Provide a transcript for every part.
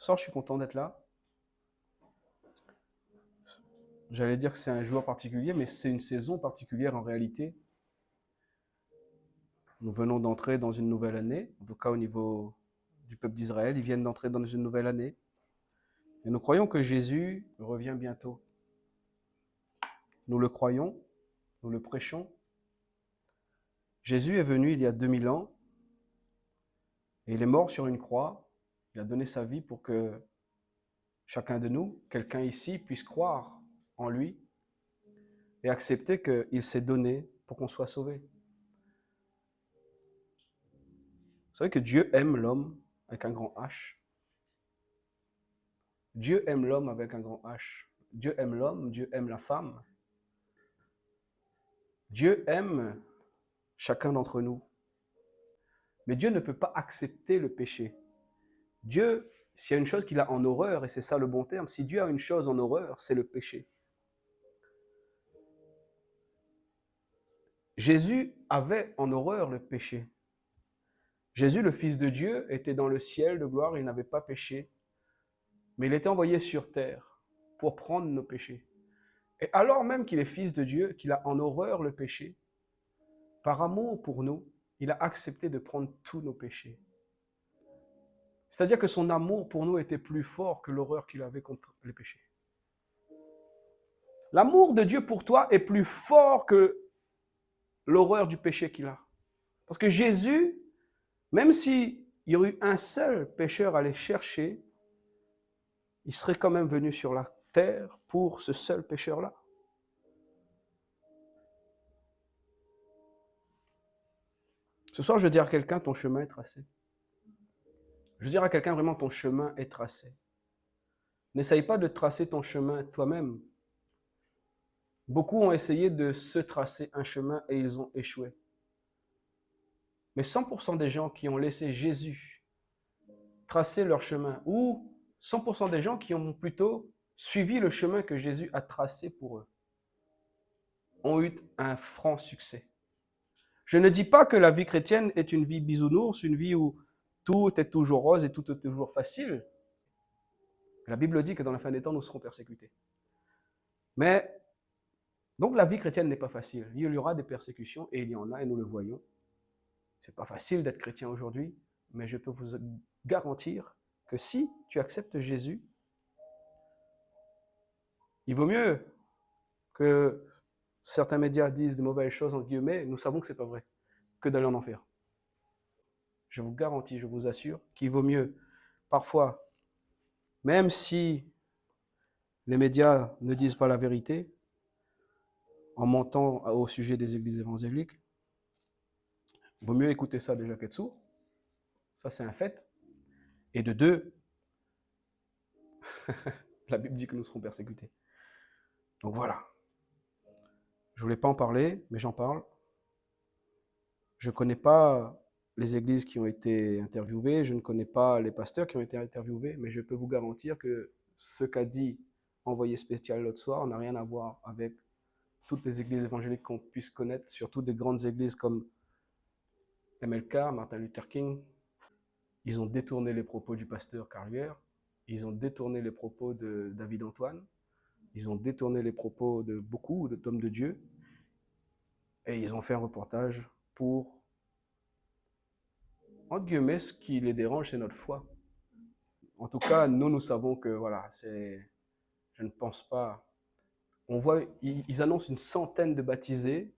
Ce soir, je suis content d'être là. J'allais dire que c'est un jour particulier, mais c'est une saison particulière en réalité. Nous venons d'entrer dans une nouvelle année, en tout cas au niveau du peuple d'Israël, ils viennent d'entrer dans une nouvelle année. Et nous croyons que Jésus revient bientôt. Nous le croyons, nous le prêchons. Jésus est venu il y a 2000 ans et il est mort sur une croix. Il a donné sa vie pour que chacun de nous, quelqu'un ici, puisse croire en lui et accepter qu'il s'est donné pour qu'on soit sauvé. Vous savez que Dieu aime l'homme avec un grand H. Dieu aime l'homme avec un grand H. Dieu aime l'homme, Dieu aime la femme. Dieu aime chacun d'entre nous. Mais Dieu ne peut pas accepter le péché. Dieu, s'il y a une chose qu'il a en horreur, et c'est ça le bon terme, si Dieu a une chose en horreur, c'est le péché. Jésus avait en horreur le péché. Jésus, le Fils de Dieu, était dans le ciel de gloire, il n'avait pas péché, mais il était envoyé sur terre pour prendre nos péchés. Et alors même qu'il est Fils de Dieu, qu'il a en horreur le péché, par amour pour nous, il a accepté de prendre tous nos péchés. C'est-à-dire que son amour pour nous était plus fort que l'horreur qu'il avait contre les péchés. L'amour de Dieu pour toi est plus fort que l'horreur du péché qu'il a. Parce que Jésus, même s'il y aurait eu un seul pécheur à les chercher, il serait quand même venu sur la terre pour ce seul pécheur-là. Ce soir, je veux dire à quelqu'un, ton chemin est tracé. Je veux dire à quelqu'un, vraiment, ton chemin est tracé. N'essaye pas de tracer ton chemin toi-même. Beaucoup ont essayé de se tracer un chemin et ils ont échoué. Mais 100% des gens qui ont laissé Jésus tracer leur chemin, ou 100% des gens qui ont plutôt suivi le chemin que Jésus a tracé pour eux, ont eu un franc succès. Je ne dis pas que la vie chrétienne est une vie bisounours, une vie où tout est toujours rose et tout est toujours facile. La Bible dit que dans la fin des temps, nous serons persécutés. Mais, donc la vie chrétienne n'est pas facile. Il y aura des persécutions, et il y en a, et nous le voyons. C'est pas facile d'être chrétien aujourd'hui, mais je peux vous garantir que si tu acceptes Jésus, il vaut mieux que certains médias disent de mauvaises choses, entre guillemets, nous savons que ce n'est pas vrai, que d'aller en enfer. Je vous garantis, je vous assure, qu'il vaut mieux, parfois, même si les médias ne disent pas la vérité, en mentant au sujet des églises évangéliques, il vaut mieux écouter ça déjà qu'être sourd. Ça, c'est un fait. Et de deux, la Bible dit que nous serons persécutés. Donc voilà. Je ne voulais pas en parler, mais j'en parle. Je ne connais pas les églises qui ont été interviewées, je ne connais pas les pasteurs qui ont été interviewés, mais je peux vous garantir que ce qu'a dit Envoyé spécial l'autre soir n'a rien à voir avec toutes les églises évangéliques qu'on puisse connaître, surtout des grandes églises comme MLK, Martin Luther King. Ils ont détourné les propos du pasteur Carrière, ils ont détourné les propos de David Antoine, ils ont détourné les propos de beaucoup d'hommes de Dieu, et ils ont fait un reportage pour, entre guillemets, ce qui les dérange, c'est notre foi. En tout cas, nous savons que, voilà, je ne pense pas. On voit, ils annoncent une centaine de baptisés.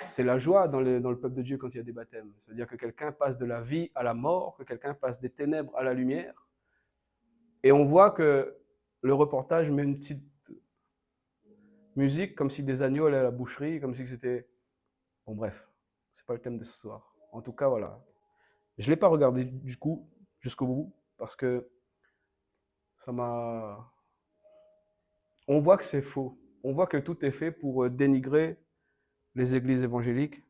C'est la joie dans le peuple de Dieu quand il y a des baptêmes. C'est-à-dire que quelqu'un passe de la vie à la mort, que quelqu'un passe des ténèbres à la lumière. Et on voit que le reportage met une petite musique comme si des agneaux allaient à la boucherie, comme si c'était... Bon bref, c'est pas le thème de ce soir. En tout cas, voilà. Je ne l'ai pas regardé du coup jusqu'au bout parce que ça m'a... On voit que c'est faux. On voit que tout est fait pour dénigrer les églises évangéliques.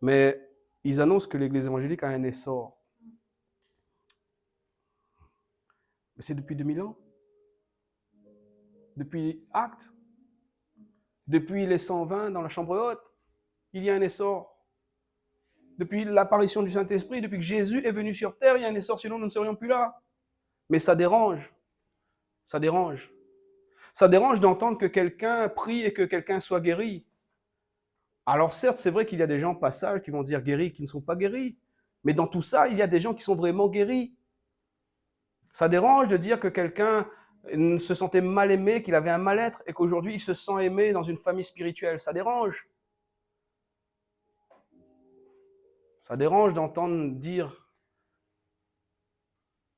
Mais ils annoncent que l'église évangélique a un essor. Mais c'est depuis 2000 ans. Depuis Actes. Depuis les 120 dans la chambre haute. Il y a un essor. Depuis l'apparition du Saint-Esprit, depuis que Jésus est venu sur terre, il y a un essor, sinon nous ne serions plus là. Mais ça dérange. Ça dérange. Ça dérange d'entendre que quelqu'un prie et que quelqu'un soit guéri. Alors certes, c'est vrai qu'il y a des gens passages qui vont dire guéris, qui ne sont pas guéris. Mais dans tout ça, il y a des gens qui sont vraiment guéris. Ça dérange de dire que quelqu'un se sentait mal aimé, qu'il avait un mal-être et qu'aujourd'hui il se sent aimé dans une famille spirituelle. Ça dérange. Ça dérange d'entendre dire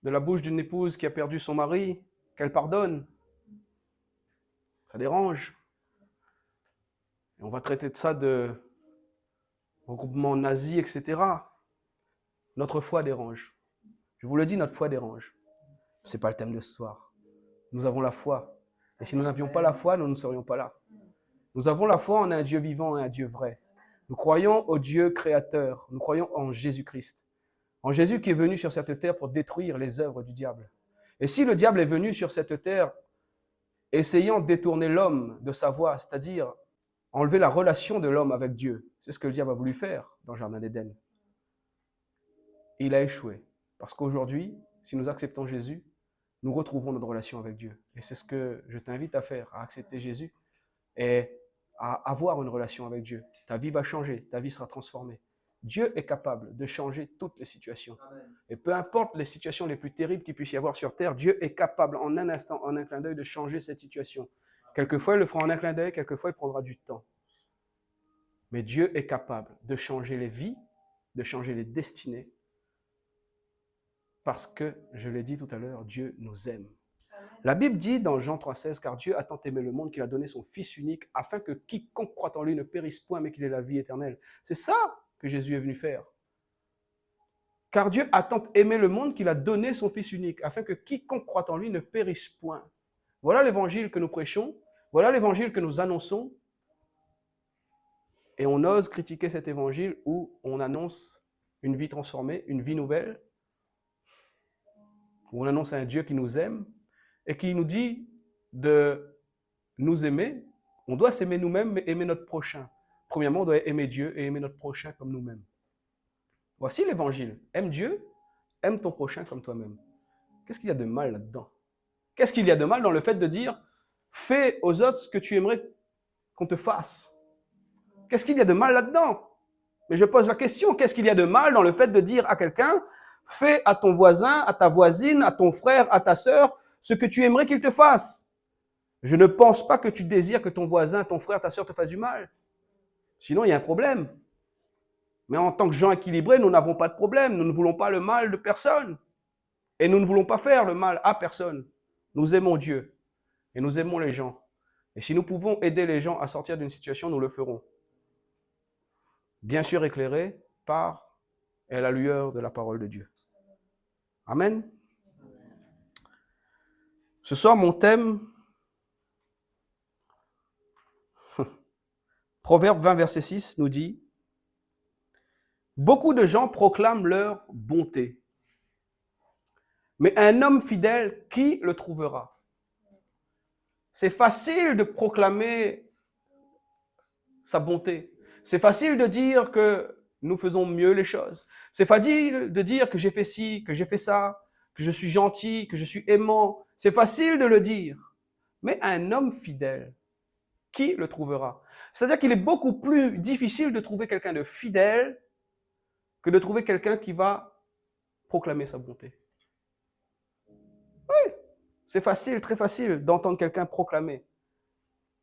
de la bouche d'une épouse qui a perdu son mari qu'elle pardonne. Ça dérange. Et on va traiter de ça de regroupement nazi, etc. Notre foi dérange. Je vous le dis, notre foi dérange. Ce n'est pas le thème de ce soir. Nous avons la foi. Et si nous n'avions pas la foi, nous ne serions pas là. Nous avons la foi en un Dieu vivant et un Dieu vrai. Nous croyons au Dieu créateur. Nous croyons en Jésus-Christ. En Jésus qui est venu sur cette terre pour détruire les œuvres du diable. Et si le diable est venu sur cette terre essayant de détourner l'homme de sa voie, c'est-à-dire enlever la relation de l'homme avec Dieu, c'est ce que le diable a voulu faire dans le Jardin d'Éden. Il a échoué. Parce qu'aujourd'hui, si nous acceptons Jésus, nous retrouvons notre relation avec Dieu. Et c'est ce que je t'invite à faire, à accepter Jésus et à avoir une relation avec Dieu. Ta vie va changer, ta vie sera transformée. Dieu est capable de changer toutes les situations. Et peu importe les situations les plus terribles qu'il puisse y avoir sur terre, Dieu est capable en un instant, en un clin d'œil, de changer cette situation. Quelquefois, il le fera en un clin d'œil, quelquefois, il prendra du temps. Mais Dieu est capable de changer les vies, de changer les destinées, parce que, je l'ai dit tout à l'heure, Dieu nous aime. La Bible dit dans Jean 3,16, car Dieu a tant aimé le monde qu'il a donné son Fils unique, afin que quiconque croit en lui ne périsse point, mais qu'il ait la vie éternelle. C'est ça que Jésus est venu faire. Car Dieu a tant aimé le monde qu'il a donné son Fils unique, afin que quiconque croit en lui ne périsse point. Voilà l'évangile que nous prêchons, voilà l'évangile que nous annonçons, et on ose critiquer cet évangile où on annonce une vie transformée, une vie nouvelle, où on annonce un Dieu qui nous aime, et qui nous dit de nous aimer. On doit s'aimer nous-mêmes, mais aimer notre prochain. Premièrement, on doit aimer Dieu et aimer notre prochain comme nous-mêmes. Voici l'évangile. Aime Dieu, aime ton prochain comme toi-même. Qu'est-ce qu'il y a de mal là-dedans? Qu'est-ce qu'il y a de mal dans le fait de dire « fais aux autres ce que tu aimerais qu'on te fasse » Qu'est-ce qu'il y a de mal là-dedans? Mais je pose la question, qu'est-ce qu'il y a de mal dans le fait de dire à quelqu'un « fais à ton voisin, à ta voisine, à ton frère, à ta sœur, ce que tu aimerais qu'il te fasse ». Je ne pense pas que tu désires que ton voisin, ton frère, ta sœur te fasse du mal. Sinon, il y a un problème. Mais en tant que gens équilibrés, nous n'avons pas de problème. Nous ne voulons pas le mal de personne. Et nous ne voulons pas faire le mal à personne. Nous aimons Dieu. Et nous aimons les gens. Et si nous pouvons aider les gens à sortir d'une situation, nous le ferons. Bien sûr éclairés par et à la lueur de la parole de Dieu. Amen. Ce soir, mon thème, Proverbe 20, verset 6, nous dit « Beaucoup de gens proclament leur bonté, mais un homme fidèle, qui le trouvera ?» C'est facile de proclamer sa bonté. C'est facile de dire que nous faisons mieux les choses. C'est facile de dire que j'ai fait ci, que j'ai fait ça, que je suis gentil, que je suis aimant. C'est facile de le dire. Mais un homme fidèle, qui le trouvera? C'est-à-dire qu'il est beaucoup plus difficile de trouver quelqu'un de fidèle que de trouver quelqu'un qui va proclamer sa bonté. Oui, c'est facile, très facile d'entendre quelqu'un proclamer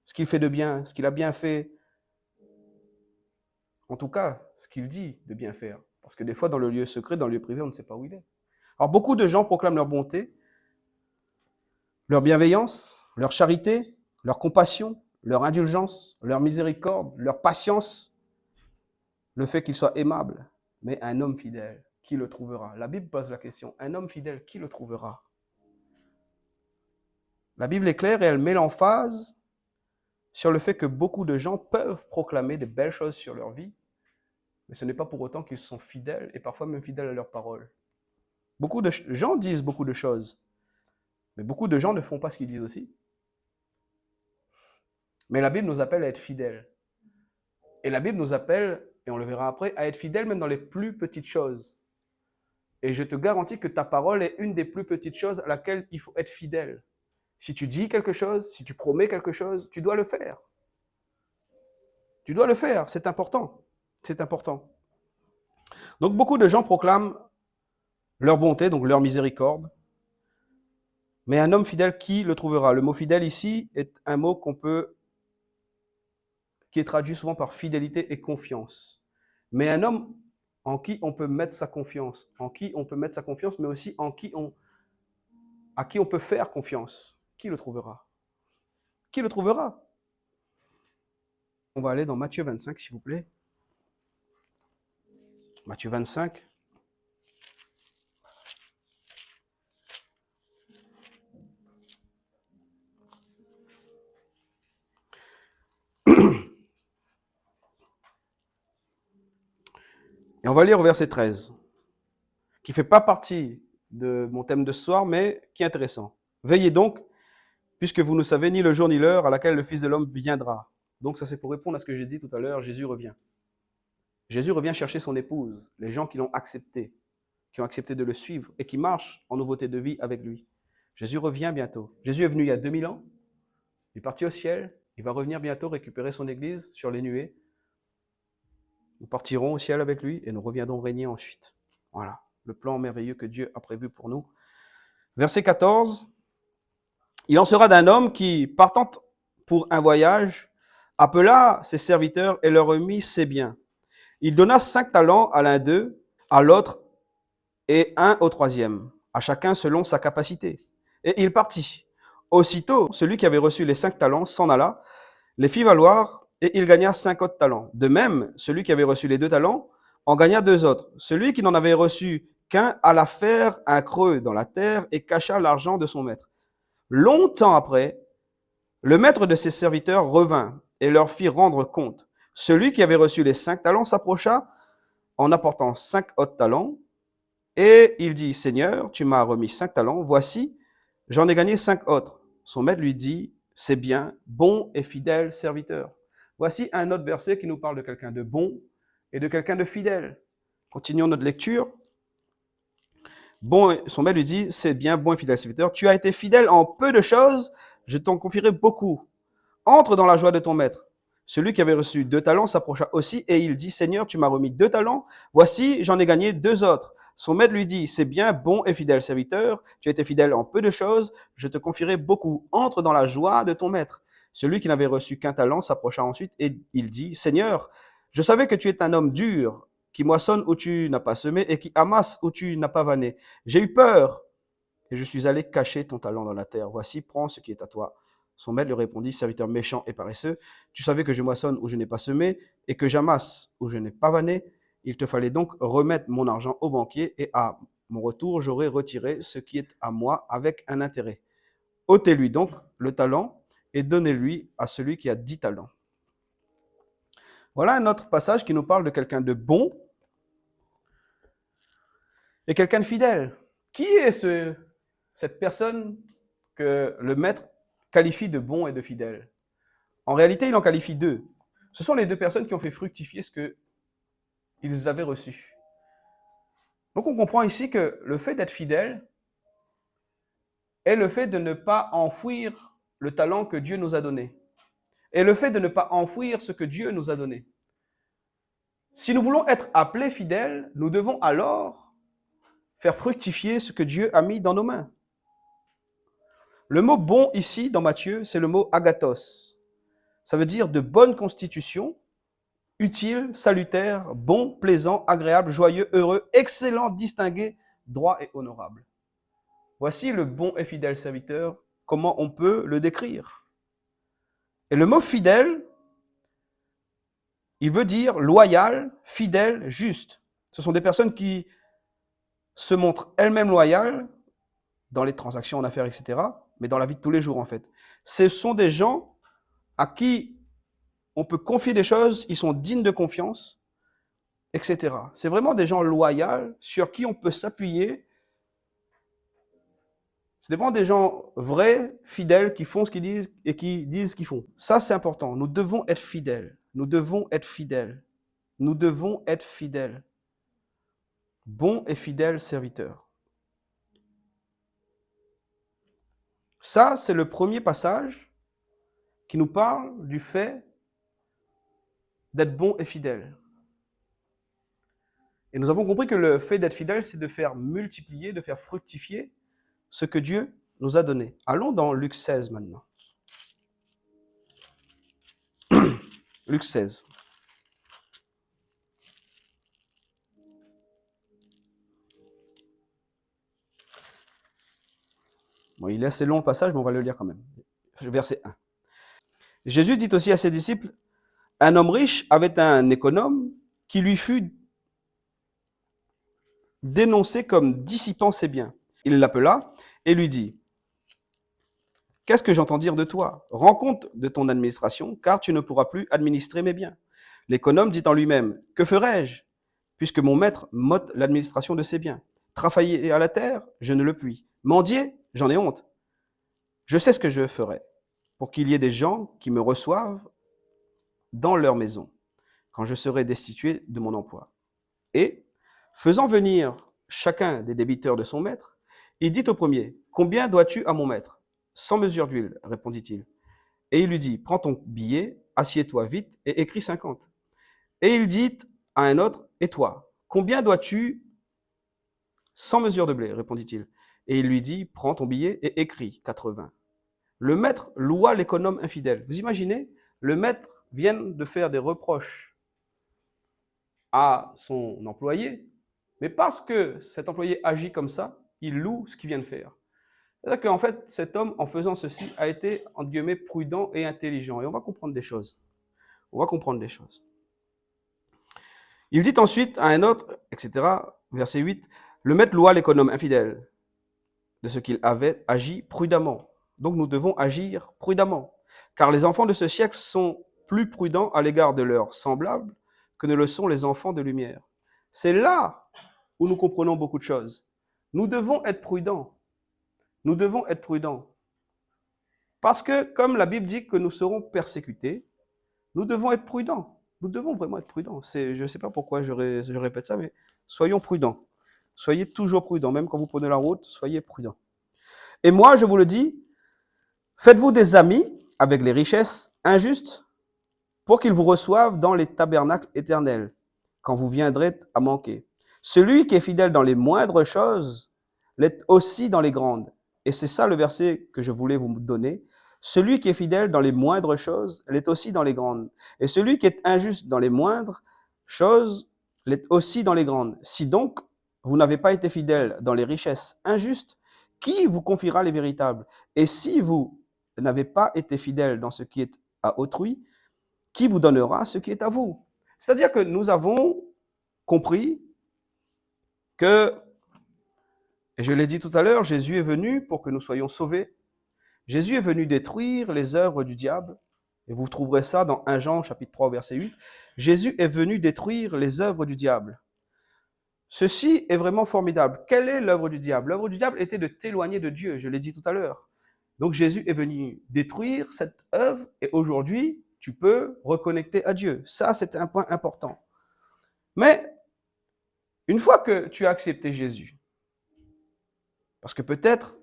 ce qu'il fait de bien, ce qu'il a bien fait. En tout cas, ce qu'il dit de bien faire. Parce que des fois, dans le lieu secret, dans le lieu privé, on ne sait pas où il est. Alors, beaucoup de gens proclament leur bonté, leur bienveillance, leur charité, leur compassion, leur indulgence, leur miséricorde, leur patience, le fait qu'ils soient aimables. Mais un homme fidèle, qui le trouvera? La Bible pose la question, un homme fidèle, qui le trouvera? La Bible est claire et elle met l'emphase sur le fait que beaucoup de gens peuvent proclamer de belles choses sur leur vie, mais ce n'est pas pour autant qu'ils sont fidèles et parfois même fidèles à leurs paroles. Beaucoup de gens disent beaucoup de choses, mais beaucoup de gens ne font pas ce qu'ils disent aussi. Mais la Bible nous appelle à être fidèles. Et la Bible nous appelle et on le verra après, à être fidèle même dans les plus petites choses. Et je te garantis que ta parole est une des plus petites choses à laquelle il faut être fidèle. Si tu dis quelque chose, si tu promets quelque chose, tu dois le faire. Tu dois le faire, c'est important. C'est important. Donc beaucoup de gens proclament leur bonté, donc leur miséricorde. Mais un homme fidèle, qui le trouvera? Le mot fidèle ici est un mot qui est traduit souvent par fidélité et confiance. Mais un homme en qui on peut mettre sa confiance, mais aussi à qui on peut faire confiance. Qui le trouvera? Qui le trouvera? On va aller dans Matthieu 25, s'il vous plaît. Matthieu 25. Et on va lire au verset 13, qui ne fait pas partie de mon thème de ce soir, mais qui est intéressant. Veillez donc, puisque vous ne savez ni le jour ni l'heure à laquelle le Fils de l'homme viendra. Donc ça, c'est pour répondre à ce que j'ai dit tout à l'heure, Jésus revient. Jésus revient chercher son épouse, les gens qui l'ont accepté, qui ont accepté de le suivre et qui marchent en nouveauté de vie avec lui. Jésus revient bientôt. Jésus est venu il y a 2000 ans, il est parti au ciel, il va revenir bientôt récupérer son église sur les nuées. Nous partirons au ciel avec lui et nous reviendrons régner ensuite. Voilà, le plan merveilleux que Dieu a prévu pour nous. Verset 14, il en sera d'un homme qui, partant pour un voyage, appela ses serviteurs et leur remit ses biens. Il donna 5 talents à l'un d'eux, à l'autre et 1 au troisième, à chacun selon sa capacité. Et il partit. Aussitôt, celui qui avait reçu les 5 talents s'en alla, les fit valoir, et il gagna 5 autres talents. De même, celui qui avait reçu les 2 talents en gagna 2 autres. Celui qui n'en avait reçu qu'un alla faire un creux dans la terre et cacha l'argent de son maître. Longtemps après, le maître de ses serviteurs revint et leur fit rendre compte. Celui qui avait reçu les 5 talents s'approcha en apportant 5 autres talents, et il dit, Seigneur, tu m'as remis 5 talents, voici, j'en ai gagné 5 autres. Son maître lui dit, c'est bien, bon et fidèle serviteur. Voici un autre verset qui nous parle de quelqu'un de bon et de quelqu'un de fidèle. Continuons notre lecture. Son maître lui dit, c'est bien, bon et fidèle serviteur, tu as été fidèle en peu de choses, je t'en confierai beaucoup. Entre dans la joie de ton maître. Celui qui avait reçu 2 talents s'approcha aussi et il dit, Seigneur, tu m'as remis 2 talents, voici, j'en ai gagné 2 autres. Son maître lui dit, c'est bien, bon et fidèle serviteur, tu as été fidèle en peu de choses, je te confierai beaucoup. Entre dans la joie de ton maître. Celui qui n'avait reçu qu'un talent s'approcha ensuite et il dit, Seigneur, je savais que tu es un homme dur, qui moissonne où tu n'as pas semé et qui amasse où tu n'as pas vanné. J'ai eu peur et je suis allé cacher ton talent dans la terre. Voici, prends ce qui est à toi. Son maître lui répondit, serviteur méchant et paresseux, tu savais que je moissonne où je n'ai pas semé et que j'amasse où je n'ai pas vanné. Il te fallait donc remettre mon argent au banquier et à mon retour, j'aurai retiré ce qui est à moi avec un intérêt. Ôtez-lui donc le talent et donnez-lui à celui qui a 10 talents. Voilà un autre passage qui nous parle de quelqu'un de bon et quelqu'un de fidèle. Qui est cette personne que le maître qualifie de bon et de fidèle? En réalité, il en qualifie 2. Ce sont les 2 personnes qui ont fait fructifier ce qu'ils avaient reçu. Donc on comprend ici que le fait d'être fidèle est le fait de ne pas enfouir le talent que Dieu nous a donné. Et le fait de ne pas enfouir ce que Dieu nous a donné. Si nous voulons être appelés fidèles, nous devons alors faire fructifier ce que Dieu a mis dans nos mains. Le mot bon ici, dans Matthieu, c'est le mot agathos. Ça veut dire de bonne constitution, utile, salutaire, bon, plaisant, agréable, joyeux, heureux, excellent, distingué, droit et honorable. Voici le bon et fidèle serviteur, comment on peut le décrire. Et le mot fidèle, il veut dire loyal, fidèle, juste. Ce sont des personnes qui se montrent elles-mêmes loyales dans les transactions en affaires, etc., mais dans la vie de tous les jours, en fait. Ce sont des gens à qui on peut confier des choses, ils sont dignes de confiance, etc. C'est vraiment des gens loyaux sur qui on peut s'appuyer. C'est vraiment des gens vrais, fidèles, qui font ce qu'ils disent et qui disent ce qu'ils font. Ça, c'est important. Nous devons être fidèles. Nous devons être fidèles. Nous devons être fidèles. Bons et fidèles serviteurs. Ça, c'est le premier passage qui nous parle du fait d'être bon et fidèle. Et nous avons compris que le fait d'être fidèle, c'est de faire multiplier, de faire fructifier ce que Dieu nous a donné. Allons dans Luc 16 maintenant. Luc 16. Bon, il est assez long le passage, mais on va le lire quand même. Verset 1. Jésus dit aussi à ses disciples, un homme riche avait un économe qui lui fut dénoncé comme dissipant ses biens. Il l'appela et lui dit, qu'est-ce que j'entends dire de toi? Rends compte de ton administration, car tu ne pourras plus administrer mes biens. L'économe dit en lui-même, que ferai-je, puisque mon maître m'ôte l'administration de ses biens? Travailler à la terre, je ne le puis. Mendier, j'en ai honte. Je sais ce que je ferai, pour qu'il y ait des gens qui me reçoivent dans leur maison, quand je serai destitué de mon emploi. Et, faisant venir chacun des débiteurs de son maître, il dit au premier, combien dois-tu à mon maître? 100 mesures d'huile, répondit-il. Et il lui dit, prends ton billet, assieds-toi vite et écris 50. Et il dit à un autre, et toi, combien dois-tu? 100 mesures de blé, répondit-il. Et il lui dit, prends ton billet et écris 80. Le maître loua l'économe infidèle. Vous imaginez, le maître vient de faire des reproches à son employé, mais parce que cet employé agit comme ça, il loue ce qu'il vient de faire. C'est-à-dire qu'en fait, cet homme, en faisant ceci, a été, entre guillemets, prudent et intelligent. Et on va comprendre des choses. On va comprendre des choses. Il dit ensuite à un autre, etc., verset 8, le maître loua l'économe infidèle de ce qu'il avait agi prudemment. Donc nous devons agir prudemment, car les enfants de ce siècle sont plus prudents à l'égard de leurs semblables que ne le sont les enfants de lumière. C'est là où nous comprenons beaucoup de choses. Nous devons être prudents. Nous devons être prudents. Parce que, comme la Bible dit que nous serons persécutés, nous devons être prudents. Nous devons vraiment être prudents. Je ne sais pas pourquoi je répète ça, mais soyons prudents. Soyez toujours prudents. Même quand vous prenez la route, soyez prudents. Et moi, je vous le dis, faites-vous des amis avec les richesses injustes pour qu'ils vous reçoivent dans les tabernacles éternels, quand vous viendrez à manquer. Celui qui est fidèle dans les moindres choses l'est aussi dans les grandes. Et c'est ça le verset que je voulais vous donner. Celui qui est fidèle dans les moindres choses l'est aussi dans les grandes. Et celui qui est injuste dans les moindres choses l'est aussi dans les grandes. Si donc vous n'avez pas été fidèle dans les richesses injustes, qui vous confiera les véritables? Et si vous n'avez pas été fidèle dans ce qui est à autrui, qui vous donnera ce qui est à vous? C'est-à-dire que nous avons compris que, et je l'ai dit tout à l'heure, Jésus est venu pour que nous soyons sauvés. Jésus est venu détruire les œuvres du diable. Et vous trouverez ça dans 1 Jean chapitre 3 verset 8. Jésus est venu détruire les œuvres du diable. Ceci est vraiment formidable. Quelle est l'œuvre du diable? L'œuvre du diable était de t'éloigner de Dieu, je l'ai dit tout à l'heure. Donc Jésus est venu détruire cette œuvre et aujourd'hui, tu peux reconnecter à Dieu. Ça, c'est un point important. Mais une fois que tu as accepté Jésus, parce que peut-être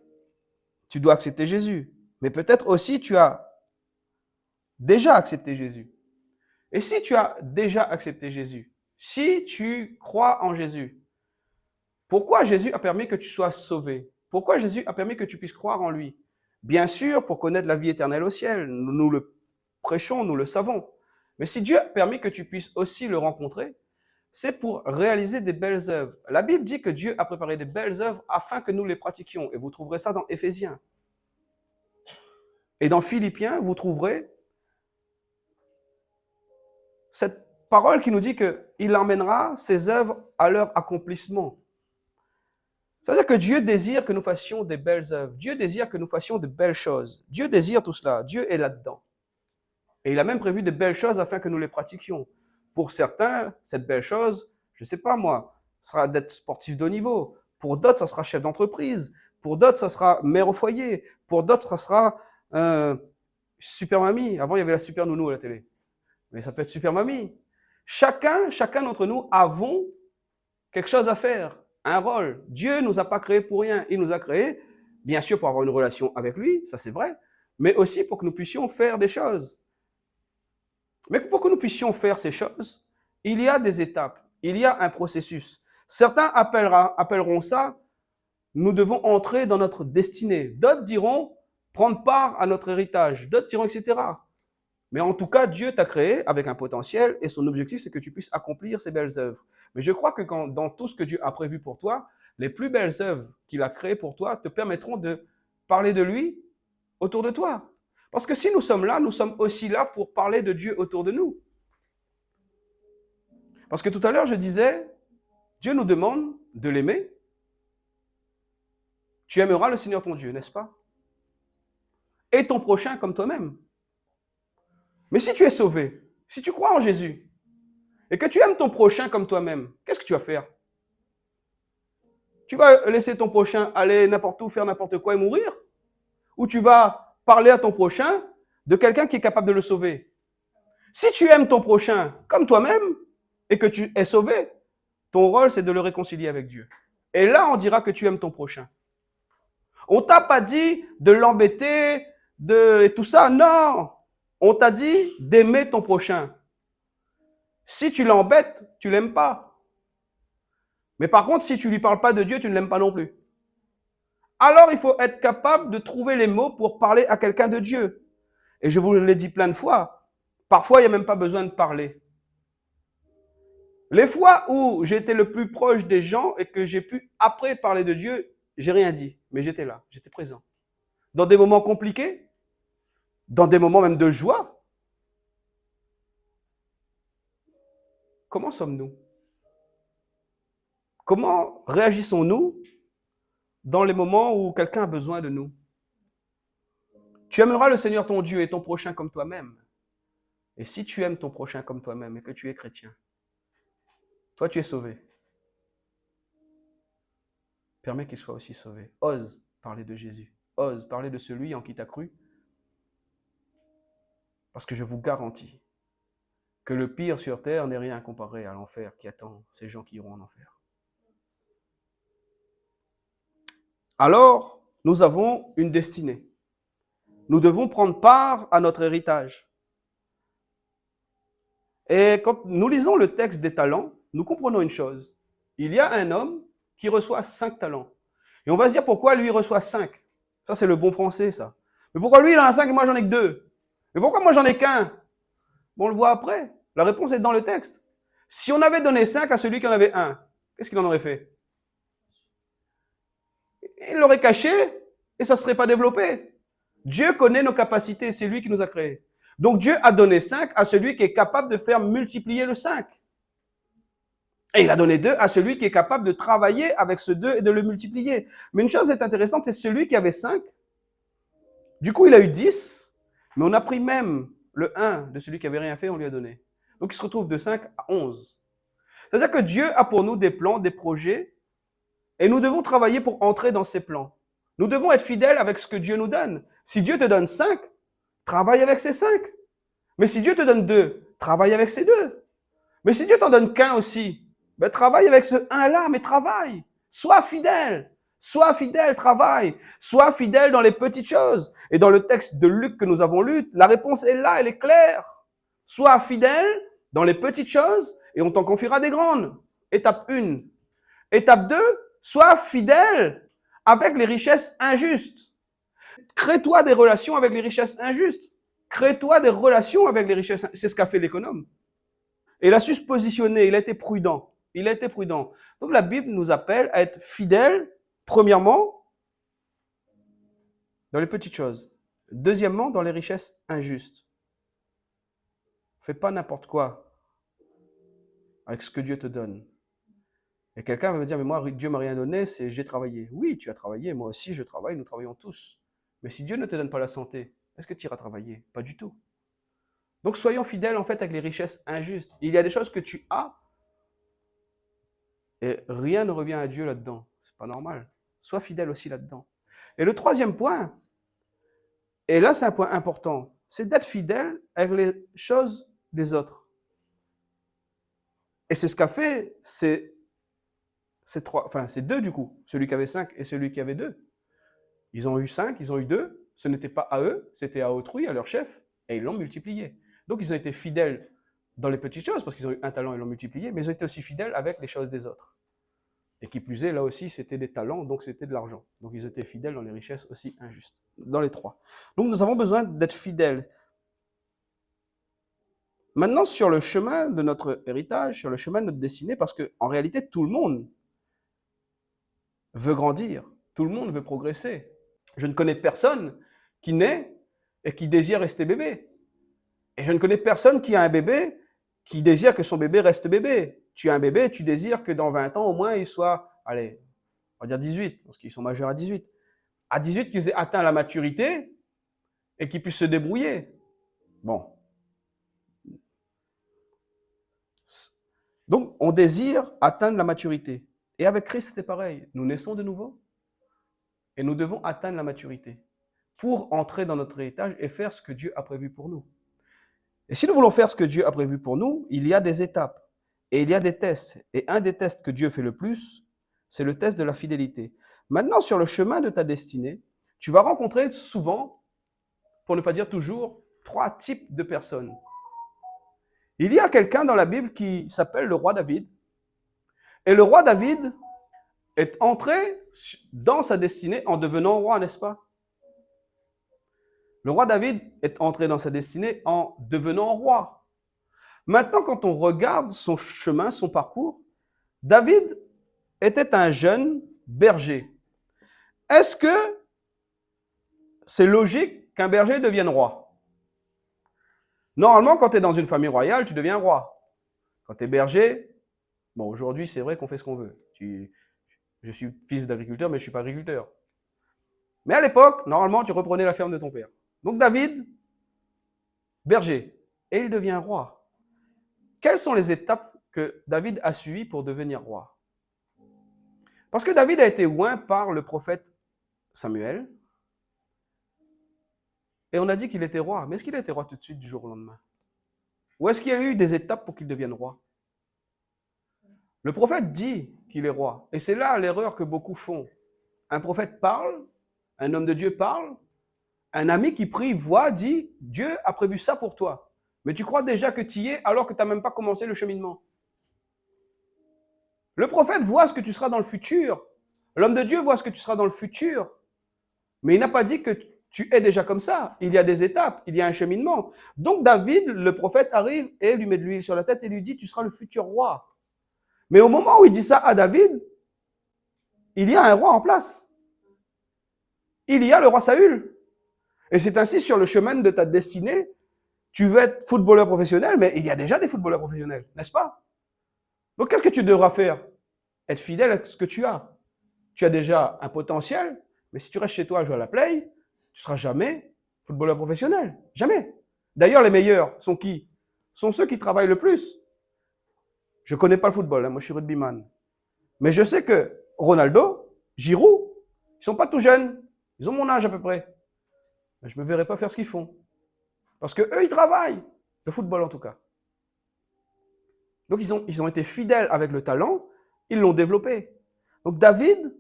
tu dois accepter Jésus, mais peut-être aussi tu as déjà accepté Jésus. Et si tu as déjà accepté Jésus, si tu crois en Jésus, pourquoi Jésus a permis que tu sois sauvé? Pourquoi Jésus a permis que tu puisses croire en lui? Bien sûr, pour connaître la vie éternelle au ciel. Nous le prêchons, nous le savons. Mais si Dieu a permis que tu puisses aussi le rencontrer, c'est pour réaliser des belles œuvres. La Bible dit que Dieu a préparé des belles œuvres afin que nous les pratiquions. Et vous trouverez ça dans Éphésiens. Et dans Philippiens, vous trouverez cette parole qui nous dit qu'il emmènera ses œuvres à leur accomplissement. C'est-à-dire que Dieu désire que nous fassions des belles œuvres. Dieu désire que nous fassions de belles choses. Dieu désire tout cela. Dieu est là-dedans. Et il a même prévu de belles choses afin que nous les pratiquions. Pour certains, cette belle chose, je ne sais pas moi, sera d'être sportif de haut niveau. Pour d'autres, ça sera chef d'entreprise. Pour d'autres, ça sera mère au foyer. Pour d'autres, ça sera super mamie. Avant, il y avait la super nounou à la télé. Mais ça peut être super mamie. Chacun d'entre nous avons quelque chose à faire, un rôle. Dieu ne nous a pas créés pour rien. Il nous a créés, bien sûr, pour avoir une relation avec lui, ça c'est vrai, mais aussi pour que nous puissions faire des choses. Mais pour que nous puissions faire ces choses, il y a des étapes, il y a un processus. Certains appelleront ça, nous devons entrer dans notre destinée. D'autres diront, prendre part à notre héritage. D'autres diront, etc. Mais en tout cas, Dieu t'a créé avec un potentiel et son objectif, c'est que tu puisses accomplir ces belles œuvres. Mais je crois que dans tout ce que Dieu a prévu pour toi, les plus belles œuvres qu'il a créées pour toi te permettront de parler de lui autour de toi. Parce que si nous sommes là, nous sommes aussi là pour parler de Dieu autour de nous. Parce que tout à l'heure, je disais, Dieu nous demande de l'aimer. Tu aimeras le Seigneur ton Dieu, n'est-ce pas? Et ton prochain comme toi-même. Mais si tu es sauvé, si tu crois en Jésus, et que tu aimes ton prochain comme toi-même, qu'est-ce que tu vas faire? Tu vas laisser ton prochain aller n'importe où, faire n'importe quoi et mourir? Ou tu vas parler à ton prochain de quelqu'un qui est capable de le sauver? Si tu aimes ton prochain comme toi-même et que tu es sauvé, ton rôle, c'est de le réconcilier avec Dieu. Et là, on dira que tu aimes ton prochain. On t'a pas dit de l'embêter, et tout ça. Non! On t'a dit d'aimer ton prochain. Si tu l'embêtes, tu l'aimes pas. Mais par contre, si tu lui parles pas de Dieu, tu ne l'aimes pas non plus. Alors, il faut être capable de trouver les mots pour parler à quelqu'un de Dieu. Et je vous l'ai dit plein de fois, parfois, il n'y a même pas besoin de parler. Les fois où j'étais le plus proche des gens et que j'ai pu après parler de Dieu, j'ai rien dit, mais j'étais là, j'étais présent. Dans des moments compliqués, dans des moments même de joie. Comment sommes-nous? Comment réagissons-nous dans les moments où quelqu'un a besoin de nous? Tu aimeras le Seigneur ton Dieu et ton prochain comme toi-même. Et si tu aimes ton prochain comme toi-même et que tu es chrétien, toi tu es sauvé. Permets qu'il soit aussi sauvé. Ose parler de Jésus. Ose parler de celui en qui tu as cru. Parce que je vous garantis que le pire sur terre n'est rien comparé à l'enfer qui attend ces gens qui iront en enfer. Alors, nous avons une destinée. Nous devons prendre part à notre héritage. Et quand nous lisons le texte des talents, nous comprenons une chose. Il y a un homme qui reçoit 5 talents. Et on va se dire pourquoi lui reçoit 5. Ça, c'est le bon français, ça. Mais pourquoi lui, il en a 5 et moi, j'en ai que 2? Mais pourquoi moi, j'en ai qu'un? Bon, on le voit après. La réponse est dans le texte. Si on avait donné 5 à celui qui en avait un, qu'est-ce qu'il en aurait fait? Il l'aurait caché et ça ne serait pas développé. Dieu connaît nos capacités, c'est lui qui nous a créés. Donc Dieu a donné 5 à celui qui est capable de faire multiplier le 5. Et il a donné 2 à celui qui est capable de travailler avec ce 2 et de le multiplier. Mais une chose est intéressante, c'est celui qui avait 5. Du coup, il a eu 10, mais on a pris même le 1 de celui qui avait rien fait, on lui a donné. Donc il se retrouve de 5 à 11. C'est-à-dire que Dieu a pour nous des plans, des projets, et nous devons travailler pour entrer dans ces plans. Nous devons être fidèles avec ce que Dieu nous donne. Si Dieu te donne 5, travaille avec ces 5. Mais si Dieu te donne 2, travaille avec ces 2. Mais si Dieu t'en donne qu'un aussi, ben travaille avec ce 1-là, mais travaille. Sois fidèle, travaille. Sois fidèle dans les petites choses. Et dans le texte de Luc que nous avons lu, la réponse est là, elle est claire. Sois fidèle dans les petites choses et on t'en confiera des grandes. Étape 1. Étape 2, sois fidèle avec les richesses injustes. Crée-toi des relations avec les richesses injustes. Crée-toi des relations avec les richesses. C'est ce qu'a fait l'économe. Et il a su se positionner, il a été prudent. Il a été prudent. Donc la Bible nous appelle à être fidèles, premièrement, dans les petites choses. Deuxièmement, dans les richesses injustes. Fais pas n'importe quoi avec ce que Dieu te donne. Et quelqu'un va me dire, mais moi, Dieu m'a rien donné, c'est j'ai travaillé. Oui, tu as travaillé, moi aussi je travaille, nous travaillons tous. Mais si Dieu ne te donne pas la santé, est-ce que tu iras travailler? Pas du tout. Donc soyons fidèles en fait avec les richesses injustes. Il y a des choses que tu as et rien ne revient à Dieu là-dedans. C'est pas normal. Sois fidèle aussi là-dedans. Et le troisième point, et là c'est un point important, c'est d'être fidèle avec les choses des autres. Et c'est ce qu'a fait ces deux du coup, celui qui avait 5 et celui qui avait 2. Ils ont eu 5, ils ont eu 2. Ce n'était pas à eux, c'était à autrui, à leur chef, et ils l'ont multiplié. Donc ils ont été fidèles dans les petites choses, parce qu'ils ont eu un talent et l'ont multiplié, mais ils ont été aussi fidèles avec les choses des autres. Et qui plus est, là aussi, c'était des talents, donc c'était de l'argent. Donc ils étaient fidèles dans les richesses aussi injustes, dans les trois. Donc nous avons besoin d'être fidèles. Maintenant, sur le chemin de notre héritage, sur le chemin de notre destinée, parce qu'en réalité, tout le monde veut grandir, tout le monde veut progresser. Je ne connais personne qui naît et qui désire rester bébé. Et je ne connais personne qui a un bébé qui désire que son bébé reste bébé. Tu as un bébé, tu désires que dans 20 ans, au moins, il soit, allez, on va dire 18, parce qu'ils sont majeurs à 18. À 18, qu'ils aient atteint la maturité et qu'ils puissent se débrouiller. Bon. Donc, on désire atteindre la maturité. Et avec Christ, c'est pareil. Nous naissons de nouveau et nous devons atteindre la maturité pour entrer dans notre héritage et faire ce que Dieu a prévu pour nous. Et si nous voulons faire ce que Dieu a prévu pour nous, il y a des étapes et il y a des tests. Et un des tests que Dieu fait le plus, c'est le test de la fidélité. Maintenant, sur le chemin de ta destinée, tu vas rencontrer souvent, pour ne pas dire toujours, 3 types de personnes. Il y a quelqu'un dans la Bible qui s'appelle le roi David. Et le roi David est entré dans sa destinée en devenant roi, n'est-ce pas? Le roi David est entré dans sa destinée en devenant roi. Maintenant, quand on regarde son chemin, son parcours, David était un jeune berger. Est-ce que c'est logique qu'un berger devienne roi? Normalement, quand tu es dans une famille royale, tu deviens roi. Quand tu es berger, bon, aujourd'hui, c'est vrai qu'on fait ce qu'on veut. Je suis fils d'agriculteur, mais je ne suis pas agriculteur. Mais à l'époque, normalement, tu reprenais la ferme de ton père. Donc David, berger, et il devient roi. Quelles sont les étapes que David a suivies pour devenir roi? Parce que David a été oint par le prophète Samuel, et on a dit qu'il était roi. Mais est-ce qu'il a été roi tout de suite du jour au lendemain? Ou est-ce qu'il y a eu des étapes pour qu'il devienne roi? Le prophète dit qu'il est roi. Et c'est là l'erreur que beaucoup font. Un prophète parle, un homme de Dieu parle, un ami qui prie, voit, dit, Dieu a prévu ça pour toi. Mais tu crois déjà que tu y es alors que tu n'as même pas commencé le cheminement. Le prophète voit ce que tu seras dans le futur. L'homme de Dieu voit ce que tu seras dans le futur. Mais il n'a pas dit que tu es déjà comme ça. Il y a des étapes, il y a un cheminement. Donc David, le prophète, arrive et lui met de l'huile sur la tête et lui dit, tu seras le futur roi. Mais au moment où il dit ça à David, il y a un roi en place. Il y a le roi Saül. Et c'est ainsi sur le chemin de ta destinée, tu veux être footballeur professionnel, mais il y a déjà des footballeurs professionnels, n'est-ce pas? Donc qu'est-ce que tu devras faire? Être fidèle à ce que tu as. Tu as déjà un potentiel, mais si tu restes chez toi à jouer à la play, tu ne seras jamais footballeur professionnel. Jamais. D'ailleurs, les meilleurs sont qui? Sont ceux qui travaillent le plus. Je ne connais pas le football, hein, moi je suis rugbyman. Mais je sais que Ronaldo, Giroud, ils ne sont pas tout jeunes. Ils ont mon âge à peu près. Mais je ne me verrai pas faire ce qu'ils font. Parce qu'eux, ils travaillent. Le football en tout cas. Donc ils ont été fidèles avec le talent, ils l'ont développé. Donc David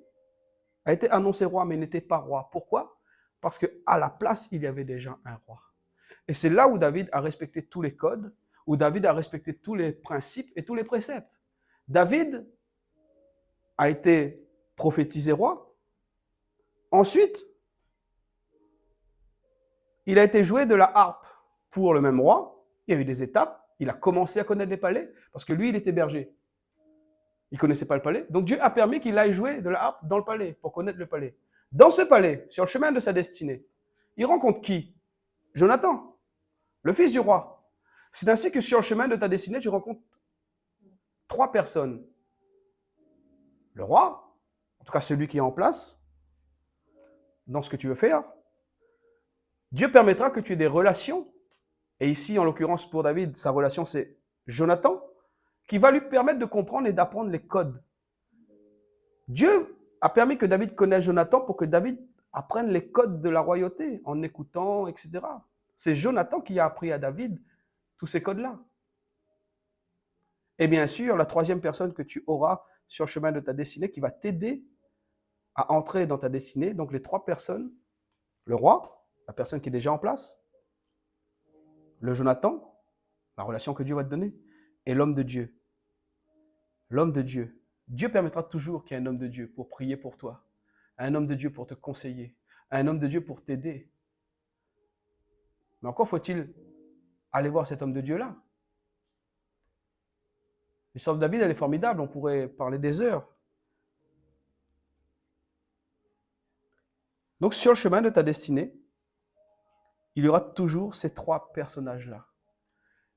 a été annoncé roi, mais n'était pas roi. Pourquoi? Parce qu'à la place, il y avait déjà un roi. Et c'est là où David a respecté tous les codes, où David a respecté tous les principes et tous les préceptes. David a été prophétisé roi. Ensuite, il a été joué de la harpe pour le même roi. Il y a eu des étapes. Il a commencé à connaître les palais, parce que lui, il était berger. Il ne connaissait pas le palais. Donc Dieu a permis qu'il aille jouer de la harpe dans le palais, pour connaître le palais. Dans ce palais, sur le chemin de sa destinée, il rencontre qui? Jonathan, le fils du roi. C'est ainsi que sur le chemin de ta destinée, tu rencontres 3 personnes. Le roi, en tout cas celui qui est en place, dans ce que tu veux faire. Dieu permettra que tu aies des relations. Et ici, en l'occurrence, pour David, sa relation, c'est Jonathan, qui va lui permettre de comprendre et d'apprendre les codes. Dieu a permis que David connaisse Jonathan pour que David apprenne les codes de la royauté en écoutant, etc. C'est Jonathan qui a appris à David tous ces codes-là. Et bien sûr, la troisième personne que tu auras sur le chemin de ta destinée qui va t'aider à entrer dans ta destinée. Donc les trois personnes, le roi, la personne qui est déjà en place, le Jonathan, la relation que Dieu va te donner, et l'homme de Dieu. L'homme de Dieu. Dieu permettra toujours qu'il y ait un homme de Dieu pour prier pour toi, un homme de Dieu pour te conseiller, un homme de Dieu pour t'aider. Mais encore faut-il aller voir cet homme de Dieu-là. L'histoire de David, elle est formidable, on pourrait parler des heures. Donc sur le chemin de ta destinée, il y aura toujours ces trois personnages-là.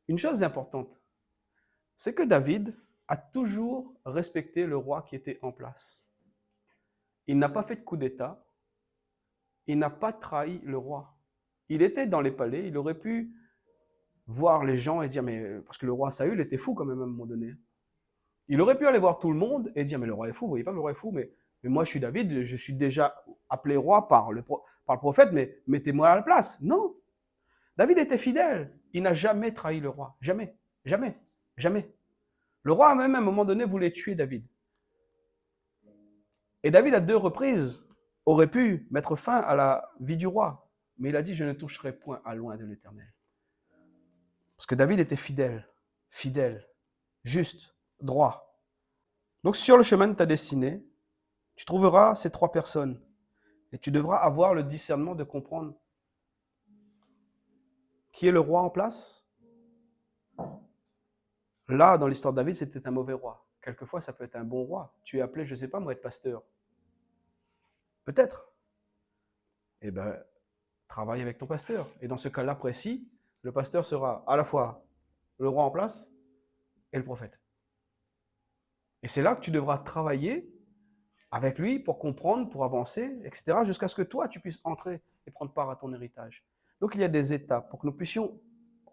Une chose importante, c'est que David a toujours respecté le roi qui était en place. Il n'a pas fait de coup d'État, il n'a pas trahi le roi. Il était dans les palais, il aurait pu voir les gens et dire, mais parce que le roi Saül était fou quand même à un moment donné. Il aurait pu aller voir tout le monde et dire, mais le roi est fou, vous voyez pas, le roi est fou, mais moi je suis David, je suis déjà appelé roi par le prophète, mais mettez-moi à la place. Non. David était fidèle, il n'a jamais trahi le roi, jamais, jamais, jamais. Le roi même à un moment donné voulait tuer David. Et David à 2 reprises aurait pu mettre fin à la vie du roi, mais il a dit, je ne toucherai point à loin de l'Éternel. Parce que David était fidèle, juste, droit. Donc sur le chemin de ta destinée, tu trouveras ces trois personnes et tu devras avoir le discernement de comprendre qui est le roi en place. Là, dans l'histoire de David, c'était un mauvais roi. Quelquefois, ça peut être un bon roi. Tu es appelé, je ne sais pas, moi, être pasteur. Peut-être. Eh bien, travaille avec ton pasteur. Et dans ce cas-là précis, le pasteur sera à la fois le roi en place et le prophète. Et c'est là que tu devras travailler avec lui pour comprendre, pour avancer, etc., jusqu'à ce que toi, tu puisses entrer et prendre part à ton héritage. Donc, il y a des étapes. Pour que nous puissions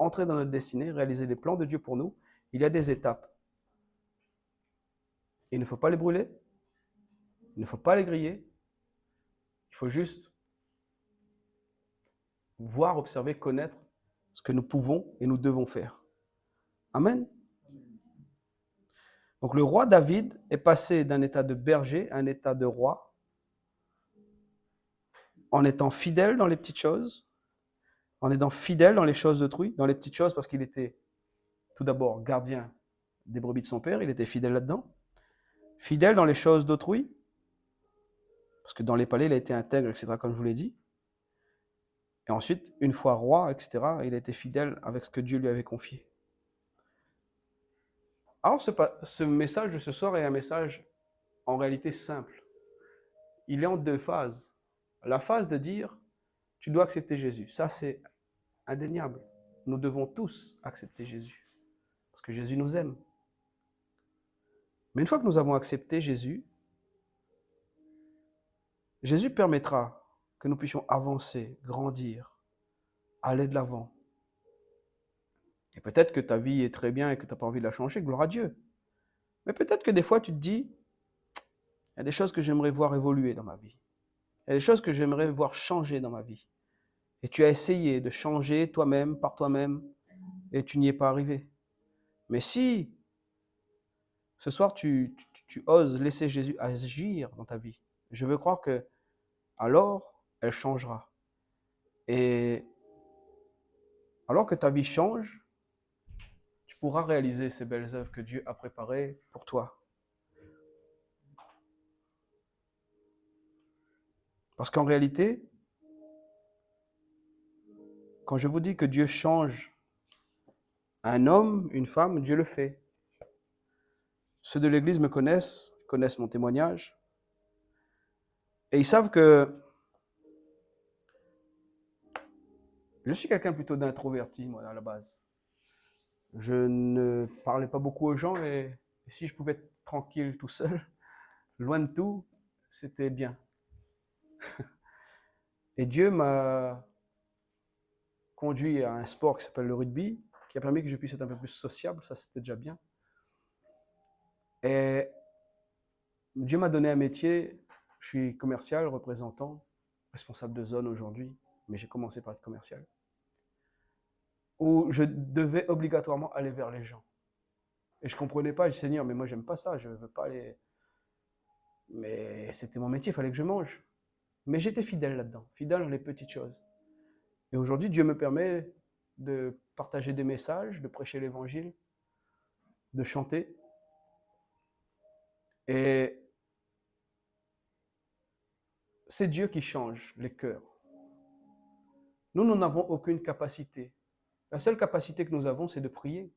entrer dans notre destinée, réaliser les plans de Dieu pour nous, il y a des étapes. Il ne faut pas les brûler, il ne faut pas les griller, il faut juste voir, observer, connaître ce que nous pouvons et nous devons faire. Amen. Donc le roi David est passé d'un état de berger à un état de roi, en étant fidèle dans les petites choses, en étant fidèle dans les choses d'autrui, dans les petites choses parce qu'il était tout d'abord gardien des brebis de son père, il était fidèle là-dedans, fidèle dans les choses d'autrui, parce que dans les palais, il a été intègre, etc., comme je vous l'ai dit. Et ensuite, une fois roi, etc., il a été fidèle avec ce que Dieu lui avait confié. Alors, ce message de ce soir est un message en réalité simple. Il est en 2 phases. La phase de dire, tu dois accepter Jésus. Ça, c'est indéniable. Nous devons tous accepter Jésus, parce que Jésus nous aime. Mais une fois que nous avons accepté Jésus, Jésus permettra que nous puissions avancer, grandir, aller de l'avant. Et peut-être que ta vie est très bien et que tu n'as pas envie de la changer, gloire à Dieu. Mais peut-être que des fois, tu te dis, il y a des choses que j'aimerais voir évoluer dans ma vie. Il y a des choses que j'aimerais voir changer dans ma vie. Et tu as essayé de changer toi-même, par toi-même, et tu n'y es pas arrivé. Mais si ce soir tu oses laisser Jésus agir dans ta vie, je veux croire que alors elle changera. Et alors que ta vie change, tu pourras réaliser ces belles œuvres que Dieu a préparées pour toi. Parce qu'en réalité, quand je vous dis que Dieu change un homme, une femme, Dieu le fait. Ceux de l'Église me connaissent mon témoignage, et ils savent que je suis quelqu'un plutôt d'introverti, moi, à la base. Je ne parlais pas beaucoup aux gens, et si je pouvais être tranquille tout seul, loin de tout, c'était bien. Et Dieu m'a conduit à un sport qui s'appelle le rugby, qui a permis que je puisse être un peu plus sociable, ça c'était déjà bien. Et Dieu m'a donné un métier, je suis commercial, représentant, responsable de zone aujourd'hui, mais j'ai commencé par être commercial, où je devais obligatoirement aller vers les gens. Et je ne comprenais pas, je dis, Seigneur, mais moi, j'aime pas ça, je ne veux pas aller... Mais c'était mon métier, il fallait que je mange. Mais j'étais fidèle là-dedans, fidèle dans les petites choses. Et aujourd'hui, Dieu me permet de partager des messages, de prêcher l'évangile, de chanter. Et c'est Dieu qui change les cœurs. Nous n'avons aucune capacité. La seule capacité que nous avons, c'est de prier.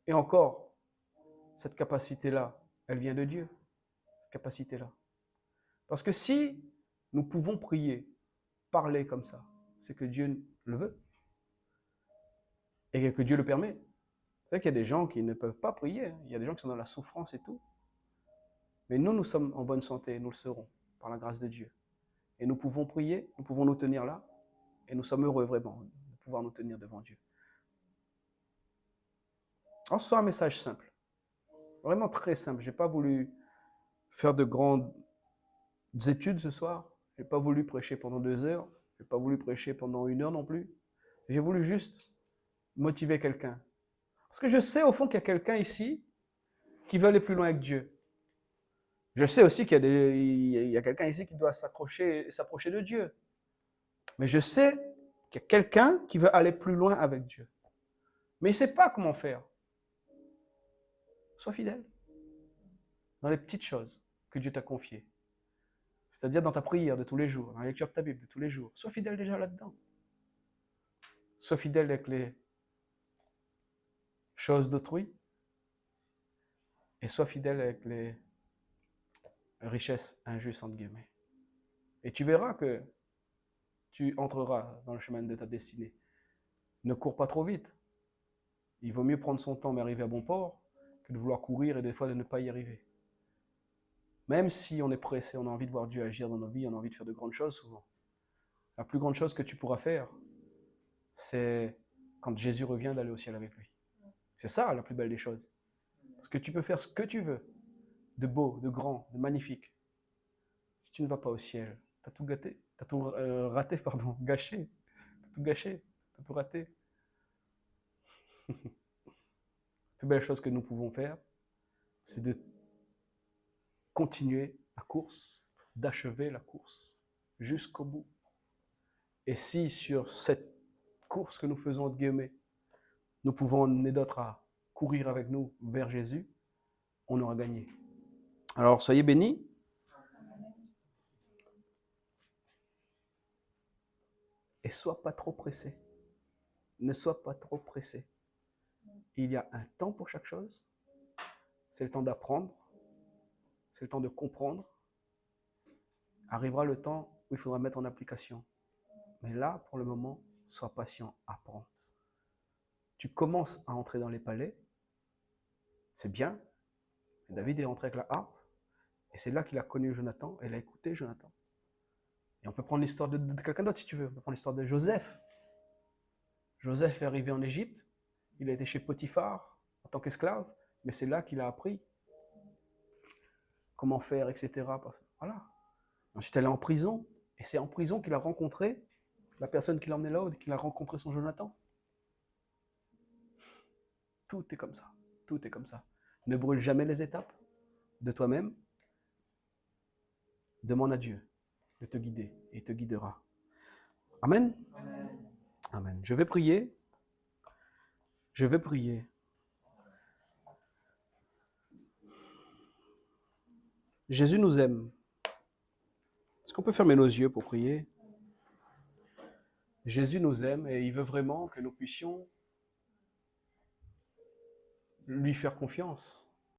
Et encore, cette capacité-là, elle vient de Dieu. Cette capacité-là. Parce que si nous pouvons prier, parler comme ça, c'est que Dieu le veut. Et que Dieu le permet. C'est vrai qu'il y a des gens qui ne peuvent pas prier. Il y a des gens qui sont dans la souffrance et tout. Mais nous sommes en bonne santé, nous le serons, par la grâce de Dieu. Et nous pouvons prier, nous pouvons nous tenir là, et nous sommes heureux vraiment de pouvoir nous tenir devant Dieu. Alors, ce soit un message simple, vraiment très simple. Je n'ai pas voulu faire de grandes études ce soir, je n'ai pas voulu prêcher pendant 2 heures, je n'ai pas voulu prêcher pendant 1 heure non plus. J'ai voulu juste motiver quelqu'un. Parce que je sais au fond qu'il y a quelqu'un ici qui veut aller plus loin avec Dieu. Je sais aussi qu'il y a quelqu'un ici qui doit s'approcher de Dieu. Mais je sais qu'il y a quelqu'un qui veut aller plus loin avec Dieu. Mais il ne sait pas comment faire. Sois fidèle dans les petites choses que Dieu t'a confiées. C'est-à-dire dans ta prière de tous les jours, dans la lecture de ta Bible de tous les jours. Sois fidèle déjà là-dedans. Sois fidèle avec les choses d'autrui. Et sois fidèle avec les richesses injustes, entre guillemets. Et tu verras que tu entreras dans le chemin de ta destinée. Ne cours pas trop vite. Il vaut mieux prendre son temps mais arriver à bon port que de vouloir courir et des fois de ne pas y arriver. Même si on est pressé, on a envie de voir Dieu agir dans nos vies, on a envie de faire de grandes choses souvent. La plus grande chose que tu pourras faire, c'est quand Jésus revient d'aller au ciel avec lui. C'est ça la plus belle des choses. Parce que tu peux faire ce que tu veux, de beau, de grand, de magnifique. Si tu ne vas pas au ciel, tu as tout gâté, tu as tout raté, gâché. Tu as tout gâché, tu as tout raté. La plus belle chose que nous pouvons faire, c'est de continuer la course, d'achever la course jusqu'au bout. Et si sur cette course que nous faisons, entre guillemets, nous pouvons emmener d'autres à courir avec nous vers Jésus, on aura gagné. Alors, soyez bénis. Et sois pas trop pressé. Ne sois pas trop pressé. Il y a un temps pour chaque chose. C'est le temps d'apprendre. C'est le temps de comprendre. Arrivera le temps où il faudra mettre en application. Mais là, pour le moment, sois patient, apprends. Tu commences à entrer dans les palais. C'est bien. David est rentré avec la harpe. Et c'est là qu'il a connu Jonathan. Et il a écouté Jonathan. Et on peut prendre l'histoire de quelqu'un d'autre si tu veux. On peut prendre l'histoire de Joseph. Joseph est arrivé en Égypte. Il a été chez Potiphar en tant qu'esclave. Mais c'est là qu'il a appris comment faire, etc. Voilà. Ensuite, elle est en prison. Et c'est en prison qu'il a rencontré la personne qui l'a emmené là-haut, qu'il a rencontré son Jonathan. Tout est comme ça. Tout est comme ça. Ne brûle jamais les étapes de toi-même. Demande à Dieu de te guider et il te guidera. Amen. Amen. Amen. Je vais prier. Je vais prier. Jésus nous aime. Est-ce qu'on peut fermer nos yeux pour prier? Jésus nous aime et il veut vraiment que nous puissions lui faire confiance.